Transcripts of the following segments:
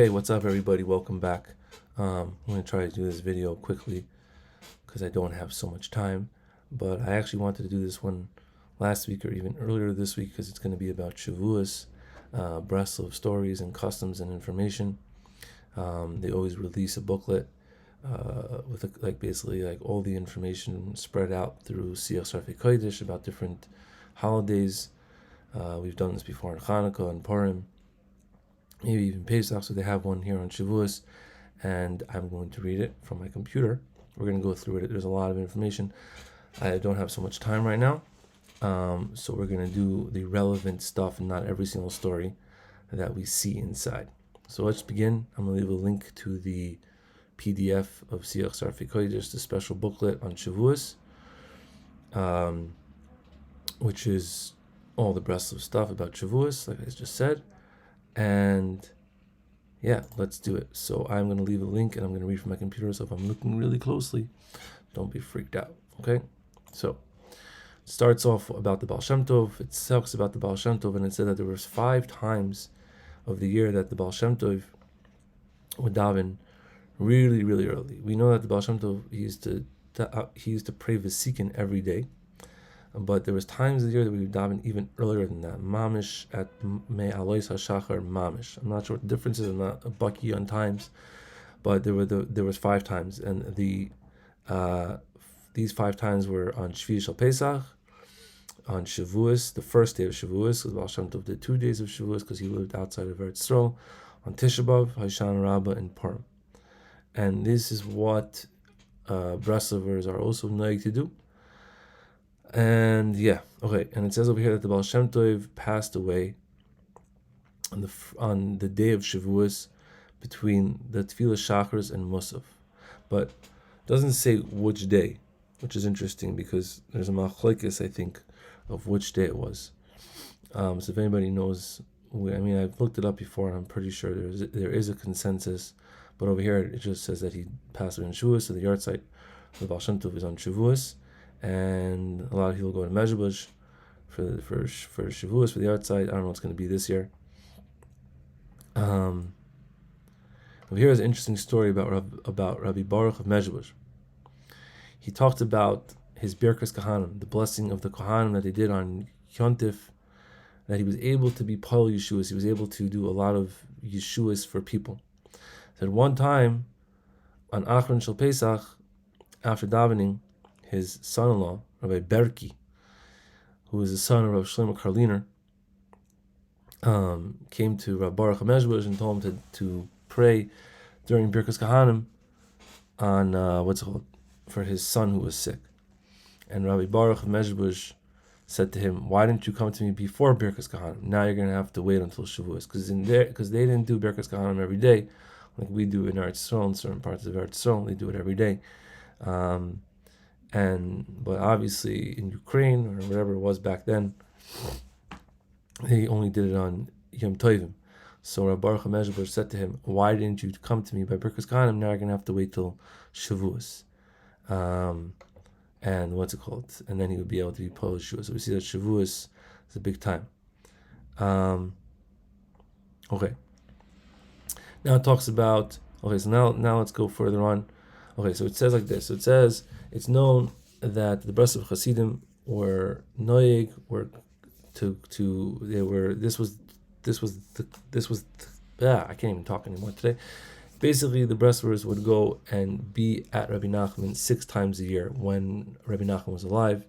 Hey, what's up, everybody? Welcome back. I'm going to try to do this video quickly because I don't have so much time, but I actually wanted to do this one last week or even earlier this week because it's going to be about Shavuos, Breslov stories and customs and information. They always release a booklet with basically all the information spread out through Siach Sarfei Kodesh about different holidays. We've done this before in Hanukkah and Purim, maybe even Pesach, so they have one here on Shavuos, and I'm going to read it from my computer. We're going to go through it. There's a lot of information. I don't have so much time right now, so we're going to do the relevant stuff and not every single story that we see inside. So let's begin. I'm going to leave a link to the PDF of Siach Sarfei Kodesh, the special booklet on Shavuos, which is all the Breslov stuff about Shavuos, like I just said. And yeah, let's do it. So I'm going to leave a link and I'm going to read from my computer. So if I'm looking really closely, don't be freaked out. Okay? So it starts off about the Baal Shem Tov. It talks about the Baal Shem Tov, and it said that there was 5 times of the year that the Baal Shem Tov would daven really, really early. We know that the Baal Shem Tov, he used to pray Vesikin every day. But there was times of the year that we would daven even earlier than that. Mamish at Me Alois HaShachar Mamish. I'm not sure what the difference is. I'm not a bucky on times, but there was 5 times, and these 5 times were on Shvi Shel Pesach, on Shavuos, the first day of Shavuos, because Baal Shem Tov did 2 days of Shavuos because he lived outside of Eretz Yisrael, on Tisha B'Av, Hoshana Rabbah, and Purim. And this is what Breslovers are also known to do. And yeah, okay. And it says over here that the Baal Shem Tov passed away on the day of Shavuos between the Tefillah Shachris and Musaf, but it doesn't say which day, which is interesting because there's a machlokes, I think, of which day it was. So if anybody knows, I've looked it up before and I'm pretty sure there is a consensus, but over here it just says that he passed away on Shavuos, so the yard site of the Baal Shem Tov is on Shavuos. And a lot of people go to Mezhebush for Shavuos, for the outside. I don't know what's going to be this year. Over here is an interesting story about Rabbi Baruch of Mezhebush. He talked about his Birkas Kahanim, the blessing of the Kahanim that they did on Yontif, that he was able to be Paul Yeshuas. He was able to do a lot of Yeshuas for people. That one time on Achron Shel Pesach, after davening, his son-in-law, Rabbi Berki, who was the son of Rav Shlomo Karliner, came to Rabbi Baruch HaMezhebush and told him to pray during Birkas Kahanim on for his son who was sick. And Rabbi Baruch HaMezhebush said to him, "Why didn't you come to me before Birkas Kahanim? Now you're going to have to wait until Shavuos, because they didn't do Birkas Kahanim every day, like we do in Eretz Yisrael, in certain parts of Eretz Yisrael. They do it every day." But obviously in Ukraine or wherever it was back then, they only did it on Yom Tovim. So Rabbi Baruch HaMezhebush said to him, "Why didn't you come to me by Birkas Kahanim? Now you're going to have to wait till Shavuos." And And then he would be able to be Polish Shavuos. So we see that Shavuos is a big time. Okay. Now it talks about, so now let's go further on. Okay, so it says like this. So it says, it's known that the Breslov Hasidim were noyeg, I can't even talk anymore today. Basically, the Breslovers would go and be at Rabbi Nachman 6 times a year when Rabbi Nachman was alive.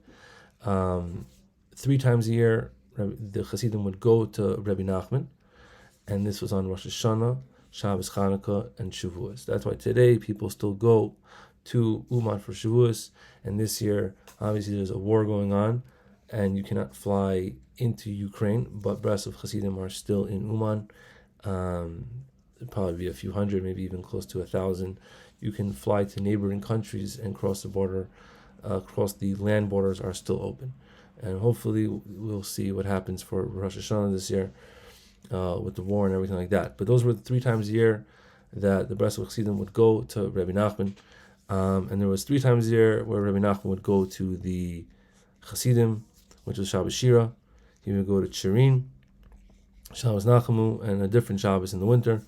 3 times a year, the Hasidim would go to Rabbi Nachman, and this was on Rosh Hashanah, Shabbos, Chanukah, and Shavuos. That's why today people still go to Uman for Shavuos, and this year, obviously there's a war going on, and you cannot fly into Ukraine, but Breslov Hasidim are still in Uman. Probably be a few hundred, maybe even close to 1,000. You can fly to neighboring countries and cross the border, across the land borders are still open. And hopefully we'll see what happens for Rosh Hashanah this year, with the war and everything like that. But those were the 3 times a year that the Breslov Chassidim would go to Rabbi Nachman. And there was 3 times a year where Rabbi Nachman would go to the Chassidim, which was Shabbos Shira. He would go to Chirin, Shabbos Nachamu, and a different Shabbos in the winter.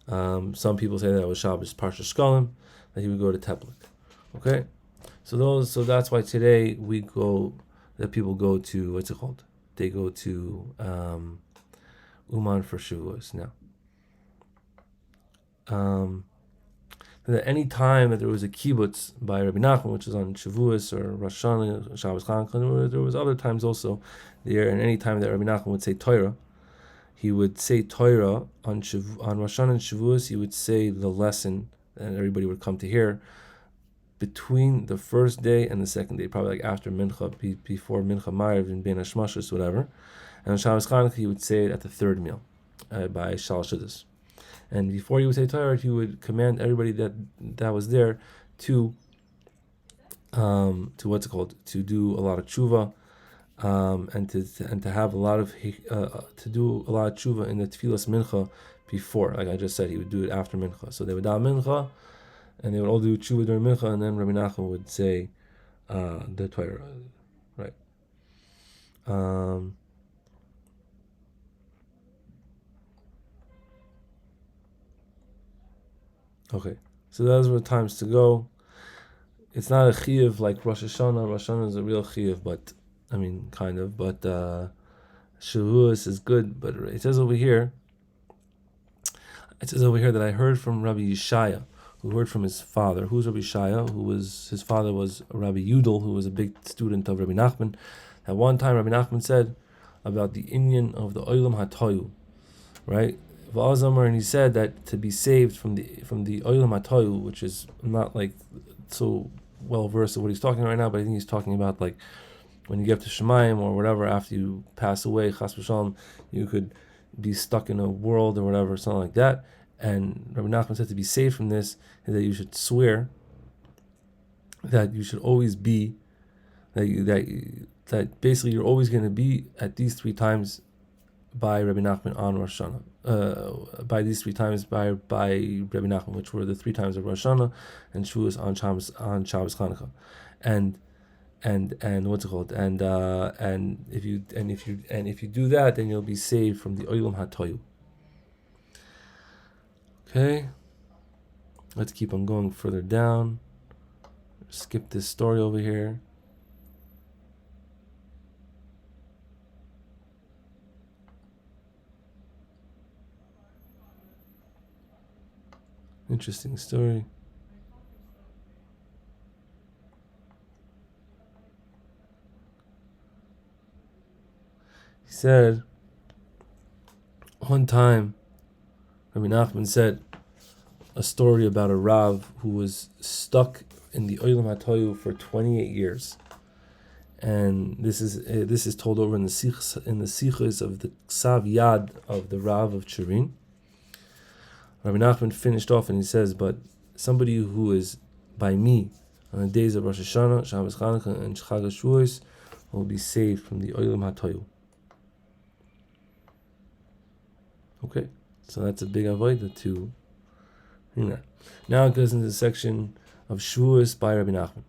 Some people say that it was Shabbos Parsha Shkolim, that he would go to Teplik. Okay, so that's why today that people go to, what's it called? They go to Uman for Shavuos now. That any time that there was a kibbutz by Rabbi Nachman, which is on Shavuos or Rosh Hashanah, Shabbos Chanukah, there was other times also there, and any time that Rabbi Nachman would say Torah, he would say Torah on Rosh Hashanah and Shavuos. He would say the lesson, and everybody would come to hear between the first day and the second day, probably like after Mincha, before Mincha Ma'ariv and Ben Hashmashos, whatever. And on Shabbos Chanukah, he would say it at the third meal by Shal Shuddas. And before he would say Torah, he would command everybody that was there to what's it called, to do a lot of tshuva, and to have a lot of to do a lot of tshuva in the tefillas mincha before. Like I just said, he would do it after mincha. So they would daven mincha, and they would all do tshuva during mincha, and then Rabbi Nachman would say the Torah, right? Okay, so those were times to go. It's not a chiyuv like Rosh Hashanah. Rosh Hashanah is a real chiyuv, but I mean, kind of. But Shavuos is good. But it says over here that I heard from Rabbi Yeshaya, who heard from his father. Who's Rabbi Yeshaya? His father was Rabbi Yudel, who was a big student of Rabbi Nachman. At one time, Rabbi Nachman said about the inyan of the Olam HaToyu, right? And he said that to be saved from the Olam HaToyu, which is not like so well versed of what he's talking right now, but I think he's talking about like when you get to Shemayim or whatever after you pass away, Chas v'Shalom, you could be stuck in a world or whatever, something like that. And Rabbi Nachman said to be saved from this is that you should swear that you should always be that basically you're always going to be at these three times by Rabbi Nachman on Rosh Hashanah. By these three times by Rabbi Nachman, which were the 3 times of Rosh Hashanah and Shavuos on Shabbos Chanukah, and what's it called? And if you do that, then you'll be saved from the Olam HaToyu. Okay, let's keep on going further down. Skip this story over here. Interesting story. He said, one time, Rabbi Nachman said a story about a Rav who was stuck in the Olam HaToyu for 28 years. And this is told over in the Sichos of the Ksav Yad of the Rav of Turin. Rabbi Nachman finished off and he says, but somebody who is by me on the days of Rosh Hashanah, Shabbos Chanukah, and Chag HaShavuos will be saved from the Olam HaToyu. Okay, so that's a big avodah to. Now it goes into the section of Shavuos by Rabbi Nachman.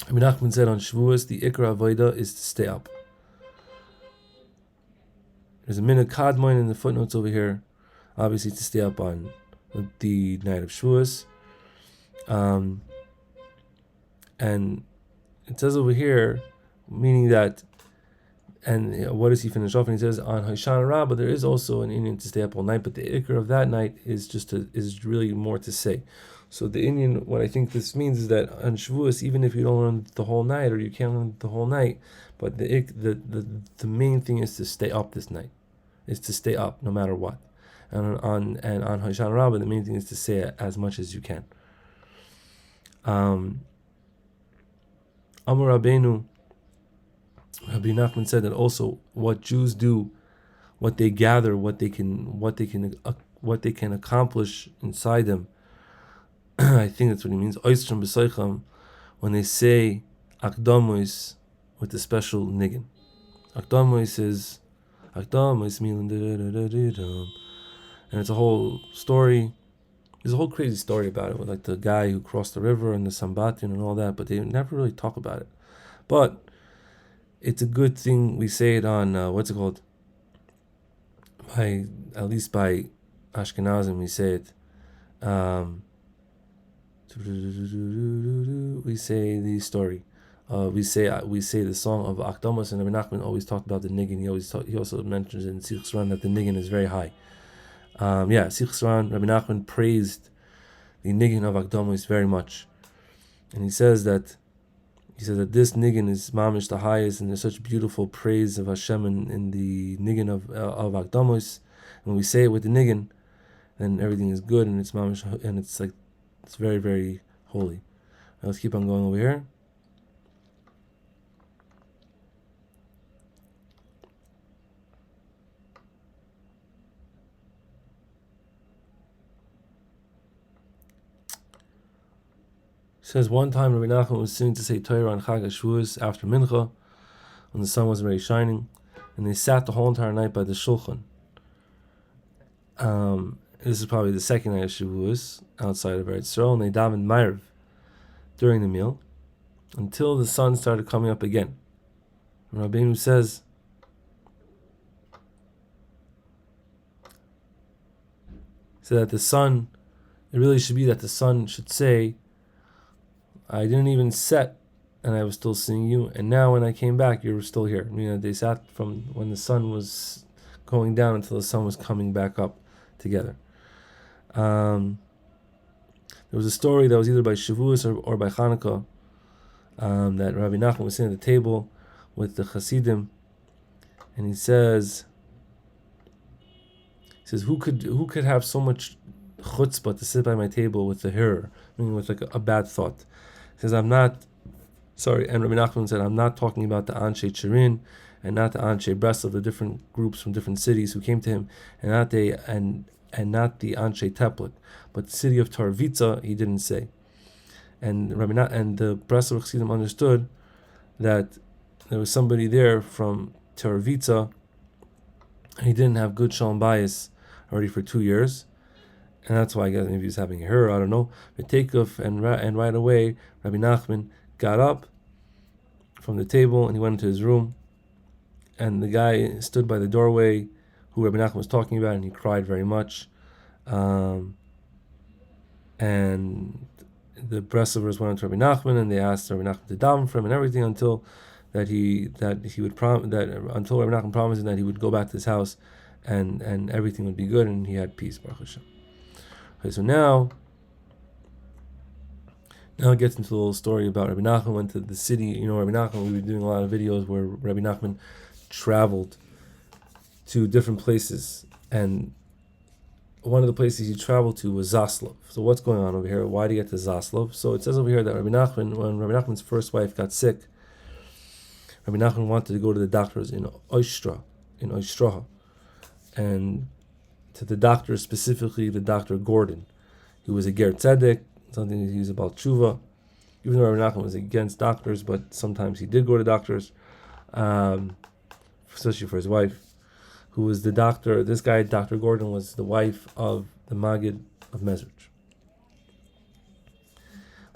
Rabbi Nachman said on Shavuos, the Ikra avodah is to stay up. There's a minhag kadmon in the footnotes over here. Obviously, to stay up on the night of Shavuos. And it says over here, meaning that, and what does he finish off? And he says, on Hoshana Rabbah, there is also an inyan to stay up all night, but the ikr of that night is really more to say. So the inyan, what I think this means is that on Shavuos, even if you don't learn the whole night, or you can't learn the whole night, but the main thing is to stay up this night, is to stay up no matter what. And on Hoshana Rabbah, the main thing is to say as much as you can. Amar Rabbeinu, Rabbi Nachman said that also what Jews do, what they gather, what they can accomplish inside them. I think that's what he means. Oistram b'soicham, when they say akdamois with the special niggin. Akdamois milan, and it's a whole story. There's a whole crazy story about it, with like the guy who crossed the river and the Sambatin and all that, but they never really talk about it. But it's a good thing we say it on what's it called? By Ashkenazim, we say it. We say the story. We say the song of Akdamos, and Rabbi Nachman always talked about the niggin. He also mentions in Sichos Ran that the niggin is very high. Sichos Ran, Rabbi Nachman praised the niggin of Akdamos very much, and he says that this niggin is mamish the highest, and there's such beautiful praise of Hashem in the niggin of Akdamos. When we say it with the niggin, then everything is good, and it's mamish, and it's very, very holy. Now let's keep on going over here. It says one time Rabbi Nachman was sitting to say Torah on Chag Shavuos after Mincha, when the sun wasn't very shining, and they sat the whole entire night by the Shulchan. This is probably the second night of Shavuos outside of Eretz Yisrael, and they davened Ma'ariv during the meal until the sun started coming up again. And Rabbeinu says, that the sun, it really should be that the sun should say, I didn't even set and I was still seeing you, and now when I came back you were still here. They sat from when the sun was going down until the sun was coming back up together. There was a story that was either by Shavuos or by Hanukkah, that Rabbi Nachman was sitting at the table with the Hasidim, and he says, who could have so much chutzpah to sit by my table with the hirur, meaning with a bad thought. He says, and Rabbi Nachman said, I'm not talking about the Anshe Chirin and not the Anshe Breslov, the different groups from different cities who came to him, and not the Anshe Teplik, but the city of Tarvitza, he didn't say. And the Breslov Chassidim understood that there was somebody there from Tarvitza, and he didn't have good shalom bayis already for 2 years, and that's why I guess maybe he was having a hirur, I don't know. But takeoff, and right away Rabbi Nachman got up from the table and he went into his room, and the guy stood by the doorway who Rabbi Nachman was talking about, and he cried very much. And the Breslovers went to Rabbi Nachman and they asked Rabbi Nachman to daven for him and everything until Rabbi Nachman promised him that he would go back to his house and everything would be good, and he had peace, Baruch Hashem. Okay, so now it gets into a little story about Rabbi Nachman went to the city. Rabbi Nachman, we were doing a lot of videos where Rabbi Nachman traveled to different places, and one of the places he traveled to was Zaslav. So what's going on over here? Why did he get to Zaslav? So it says over here that Rabbi Nachman, when Rabbi Nachman's first wife got sick, Rabbi Nachman wanted to go to the doctors in Oishtraha, and to the doctor, specifically the Dr. Gordon. He was a Ger Tzedek, something he was about tshuva. Even though Rabbi Nachman was against doctors, but sometimes he did go to doctors, especially for his wife, who was the doctor. This guy, Dr. Gordon, was the wife of the Maggid of Mezrich.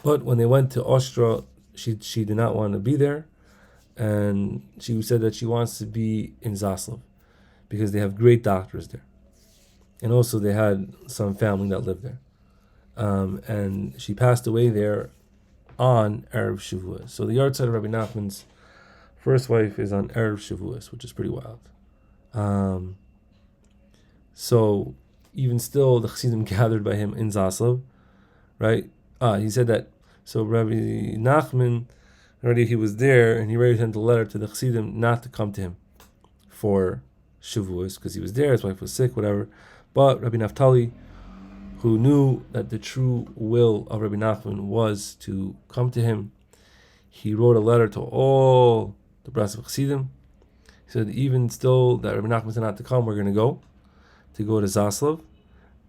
But when they went to Ostra, she did not want to be there, and she said that she wants to be in Zaslav because they have great doctors there, and also they had some family that lived there. And she passed away there on Erev Shavuos. So the yard side of Rabbi Nachman's first wife is on Erev Shavuos, which is pretty wild. So even still, the Chassidim gathered by him in Zaslav, right? He said that. So Rabbi Nachman, already he was there, and he already sent a letter to the Chassidim not to come to him for Shavuos because he was there. His wife was sick, whatever. But Rabbi Naftali, who knew that the true will of Rabbi Nachman was to come to him, he wrote a letter to all the Breslov Chassidim. He said, even still that Rabbi Nachman said not to come, we're going to go to Zaslav.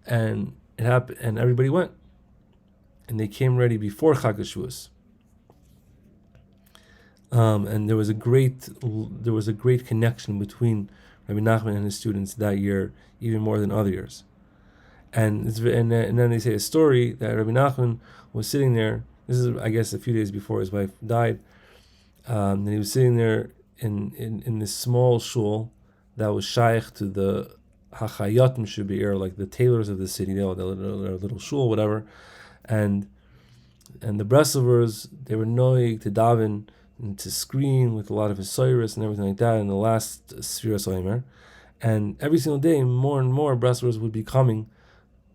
And it happened, and everybody went. And they came ready before Chag Shavuos. And there was a great connection between Rabbi Nachman and his students that year, even more than other years. And then they say a story that Rabbi Nachman was sitting there. This is, I guess, a few days before his wife died. And he was sitting there in this small shul that was shaykh to the hachayot mishubir, like the tailors of the city, their little shul, whatever, and the Breslovers, they were noig to daven and to scream with a lot of Hasiris and everything like that in the last Sfiras Omer. And every single day, more and more Breslovers would be coming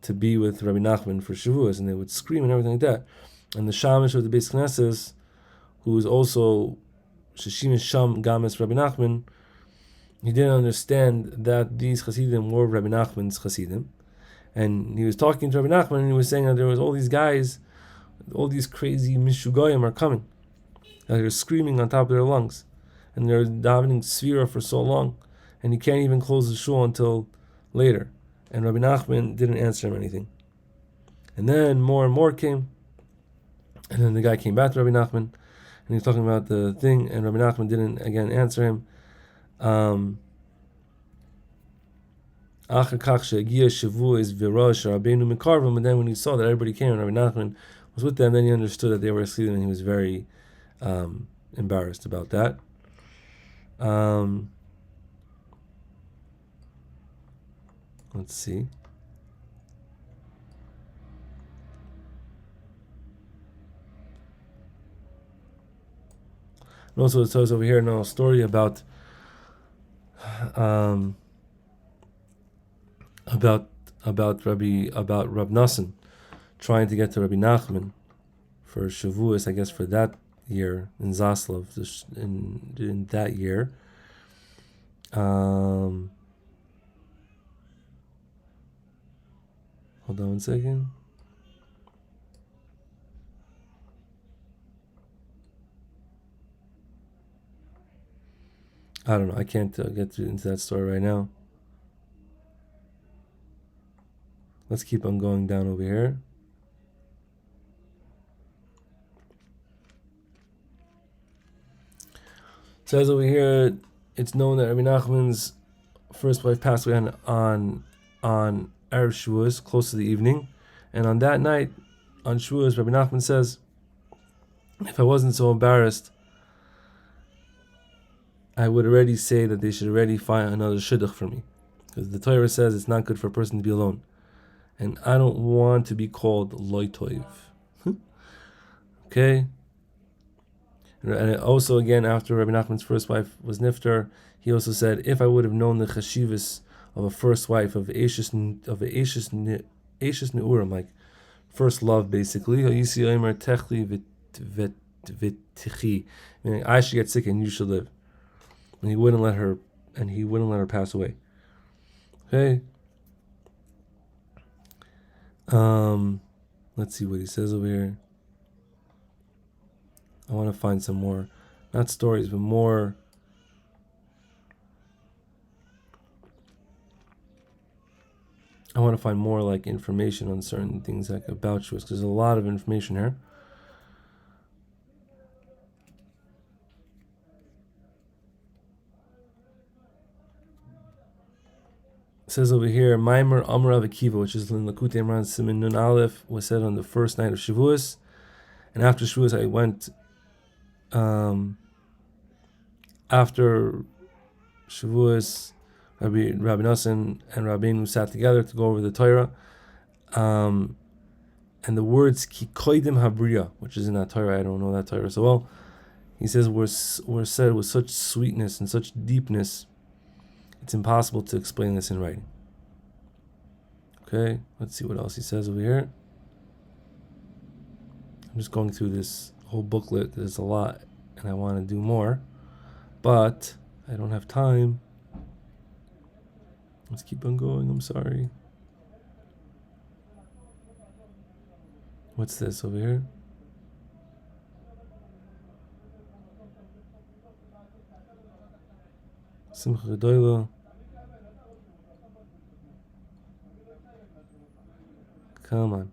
to be with Rabbi Nachman for Shavuos, and they would scream and everything like that. And the Shamish of the Beis Knesses, who is also Shishim Sham Games Rabbi Nachman, he didn't understand that these Hasidim were Rabbi Nachman's Hasidim. And he was talking to Rabbi Nachman, and he was saying that there was all these guys, all these crazy Mishugoyim are coming. They're screaming on top of their lungs. And they're davening Sfira for so long. And he can't even close the shul until later. And Rabbi Nachman didn't answer him anything. And then more and more came. And then the guy came back to Rabbi Nachman. And he was talking about the thing. And Rabbi Nachman didn't again answer him. And then when he saw that everybody came and Rabbi Nachman was with them, then he understood that they were asleep, and he was very embarrassed about that. Let's see. And also it says over here a story about Rab Nassan trying to get to Rabbi Nachman for Shavuos, I guess for that year in Zaslav, in that year. Hold on 1 second. I don't know. I can't get into that story right now. Let's keep on going down over here. It says over here, it's known that Rabbi Nachman's first wife passed away on Erev Shavuos, close to the evening. And on that night, on Shavuos, Rabbi Nachman says, if I wasn't so embarrassed, I would already say that they should already find another shidduch for me. Because the Torah says it's not good for a person to be alone. And I don't want to be called loy toiv. Okay? And also, again, after Rabbi Nachman's first wife was niftar, he also said, if I would have known the chashivas of a first wife, of Eishes Neurim, like first love, basically, I should get sick and you should live. And he wouldn't let her pass away. Okay. Let's see what he says over here. I want to find some more, not stories, but more. I want to find more like information on certain things like about Shavuos, because there's a lot of information here. It says over here, Maimer Amar Rav Akiva, which is in Lakutei Imran Siman Nun Aleph, was said on the first night of Shavuos, and after Shavuos I went. After Shavuos, Rabbi Nassan and Rabbeinu sat together to go over the Torah, and the words Ki Koidim Habriya, which is in that Torah, I don't know that Torah so well, he says were said with such sweetness and such deepness, it's impossible to explain this in writing. Okay, let's see what else he says over here. I'm just going through this whole booklet. There's a lot, and I want to do more, but I don't have time. Let's keep on going. I'm sorry. What's this over here? Simcha Gedola. Come on.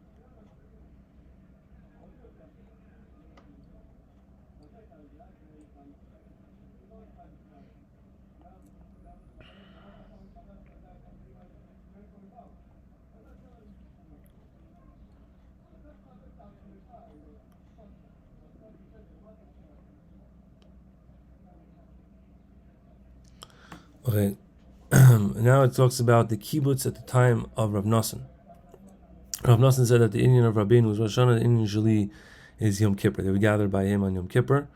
Okay. Now it talks about the kibbutz at the time of Rav Nosson. Rav Nosson said that the Indian of Rabbeinu was Rosh Hashanah, the Indian Shali is Yom Kippur. They would gather by him on Yom Kippur.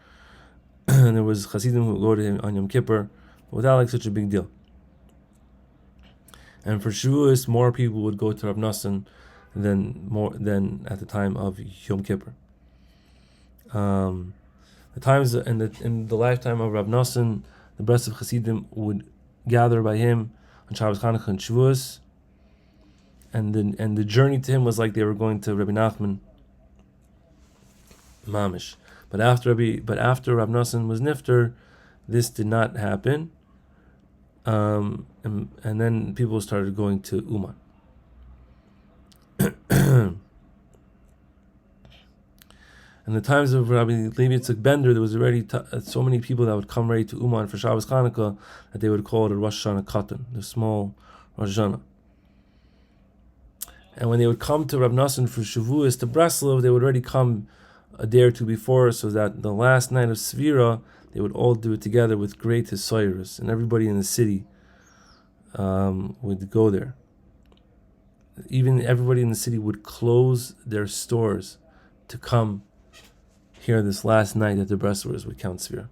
And there was Hasidim who would go to him on Yom Kippur without like such a big deal. And for Shavuos, more people would go to Rav Nosson than at the time of Yom Kippur. The times in the lifetime of Rav Nosson, the Breslov Hasidim would gather by him on Shabbos, Chanukah, and Shavuos, and the journey to him was like they were going to Rabbi Nachman Mamish. But after Rav Nosson was nifter, this did not happen, and then people started going to Uman. In the times of Rabbi Levi Yitzchak Bender, there was already so many people that would come ready to Uman for Shabbos Chanukah that they would call it a Rosh Hashanah Katan, the small Rosh Hashanah. And when they would come to Rav Nosson for Shavuos to Breslov, they would already come a day or two before, so that the last night of Svira, they would all do it together with great Hisoyrus, and everybody in the city would go there. Even everybody in the city would close their stores to come here this last night that the Breslovers would count Svira.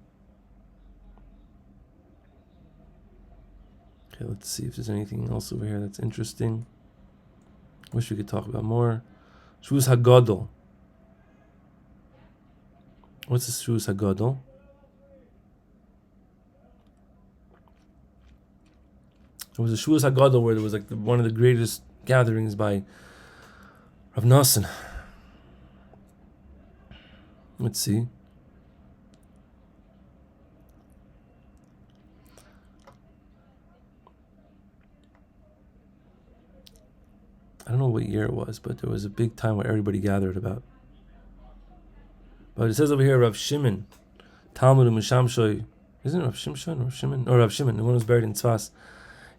Okay, let's see if there's anything else over here that's interesting. Wish we could talk about more. Shavuos HaGadol. What's the Shavuos HaGadol? It was a Shavuos HaGadol where there was like one of the greatest gatherings by Rav Nosson. Let's see. I don't know what year it was, but there was a big time where everybody gathered about. But it says over here, Rav Shimon, Talmud Mishamshoy, isn't it Rav Shimshon or Rav Shimon? Or Rav Shimon, the one who was buried in Tzfas.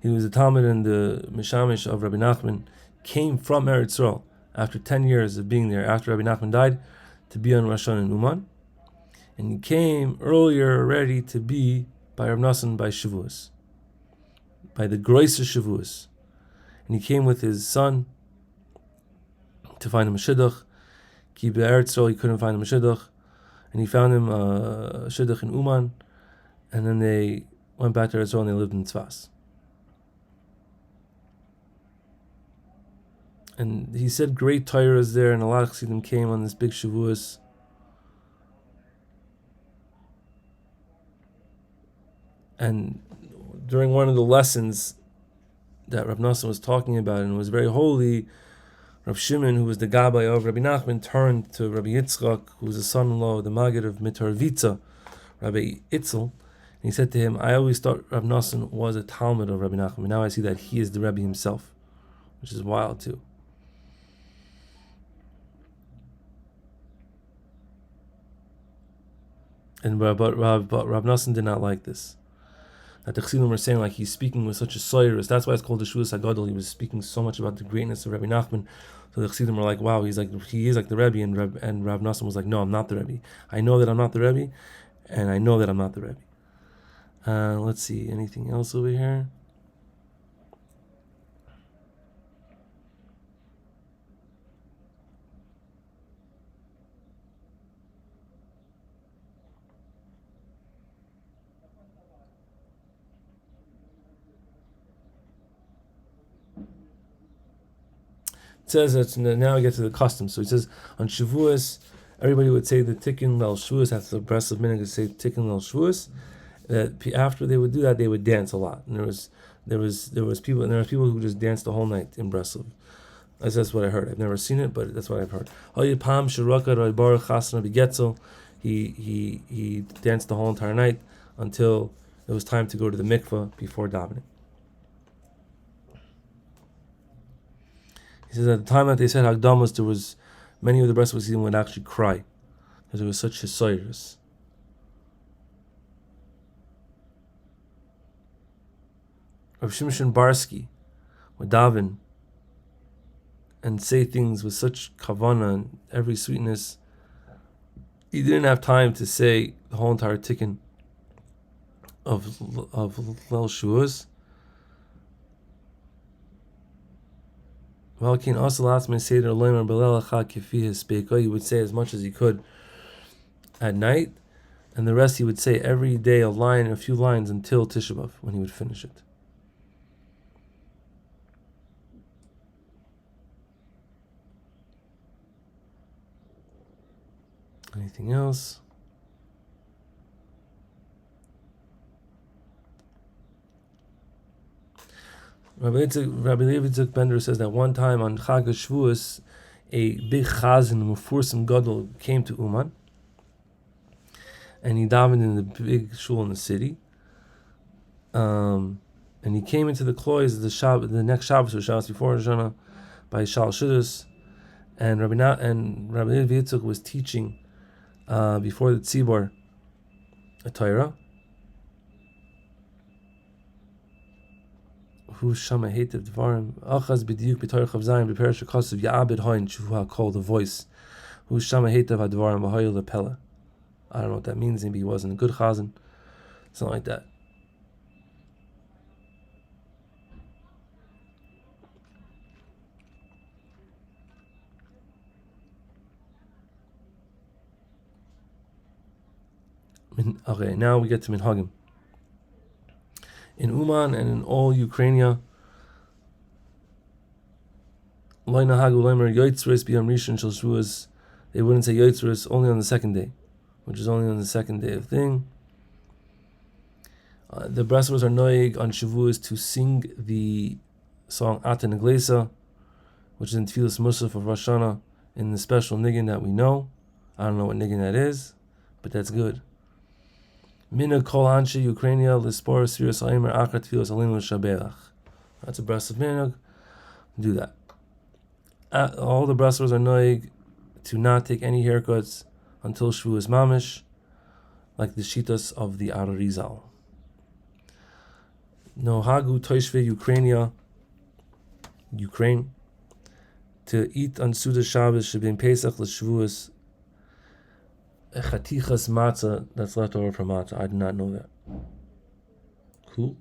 He was a Talmud and the Mishamish of Rabbi Nachman, came from Eretz Yisrael after 10 years of being there, after Rabbi Nachman died, to be on Rosh Hashanah in Uman. And he came earlier already to be by Rav Nosson by Shavuos, by the Groiser Shavuos. And he came with his son to find him a shidduch. Ki be'eretz Yisrael, he couldn't find him a shidduch, and he found him a shidduch in Uman, and then they went back to Eretz Yisrael and they lived in Tzfas. And he said great Torahs there, and a lot of Chassidim came on this big Shavuos. And during one of the lessons that Rav Nosson was talking about, and was very holy, Rav Shimon, who was the Gabbai of Rabbi Nachman, turned to Rabbi Yitzchak, who was the son-in-law of the Maggid of Mitarvitza, Rabbi Itzel, and he said to him, I always thought Rav Nosson was a Talmud of Rabbi Nachman. Now I see that he is the Rebbe himself, which is wild too. But Rav Nosson did not like this. That the Chassidim were saying like he's speaking with such a soyrus. That's why it's called the Shavuos HaGadol. He was speaking so much about the greatness of Rabbi Nachman. So the Chassidim were like, wow, he is like the Rebbe, and Rav Nosson was like, no, I'm not the Rebbe. I know that I'm not the Rebbe, and I know that I'm not the Rebbe. Let's see, anything else over here? It says that now I get to the custom. So it says on Shavuos, everybody would say the Tikkun Lel Shavuos, after the Breslov minhag would say Tikkun Lel Shavuos. That after they would do that, they would dance a lot. And there was people who just danced the whole night in Breslov. That's what I heard. I've never seen it, but that's what I've heard. He danced the whole entire night until it was time to go to the mikveh before davening. He says at the time that they said Hagdamas, there was many of the Breslov Chassidim would actually cry because it was such hisoyrus. Rav Shimshon Barsky would daven and say things with such kavana and every sweetness. He didn't have time to say the whole entire tikkun of Lel Shavuos, He would say as much as he could at night, and the rest he would say every day a few lines until Tisha B'Av, when he would finish it. Anything else? Rabbi Levi Bender says that one time on Chag Shavuos, a big chazan, Mufursim Gadol, came to Uman, and he davened in the big shul in the city. And he came into the klois the next Shabbos or Shabbos before Rosh Hashanah by Shal Shudus, and Rabbi Levi was teaching before the Tzibor a Torah. Who shama hated dvarim achaz b'diuk b'torah chavzayim b'perish hakasav ya'abed hayin shuha called the voice. Who shama hated dvarim b'hayil lepela. I don't know what that means. Maybe he wasn't a good chazan, something like that. Okay, now we get to minhagim. In Uman and in all Ukraine, they wouldn't say yotzres only on the second day, which is only on the second day of thing. The Breslovs are noig on Shavuos to sing the song Ata Neglesa, which is in Tfilas Musaf of Rosh Hashanah, in the special niggin that we know. I don't know what niggin that is, but that's good. Mina kol anshe Ukrainia lispor sirius aimer akrat tfilas alinu shaberach. That's a Breslov minhag. Do that. All the Breslovs are noig to not take any haircuts until Shavuos mamish, like the shitas of the Arizal. No hagu toishve Ukraine, to eat on Suda Shabbos shabin Pesach l'Shavuos chatichas matzah that's left over from matzah. I did not know that. Cool.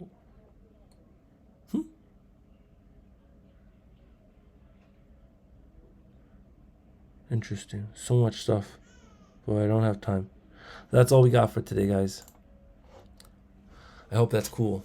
Interesting. So much stuff. But I don't have time. That's all we got for today, guys. I hope that's cool.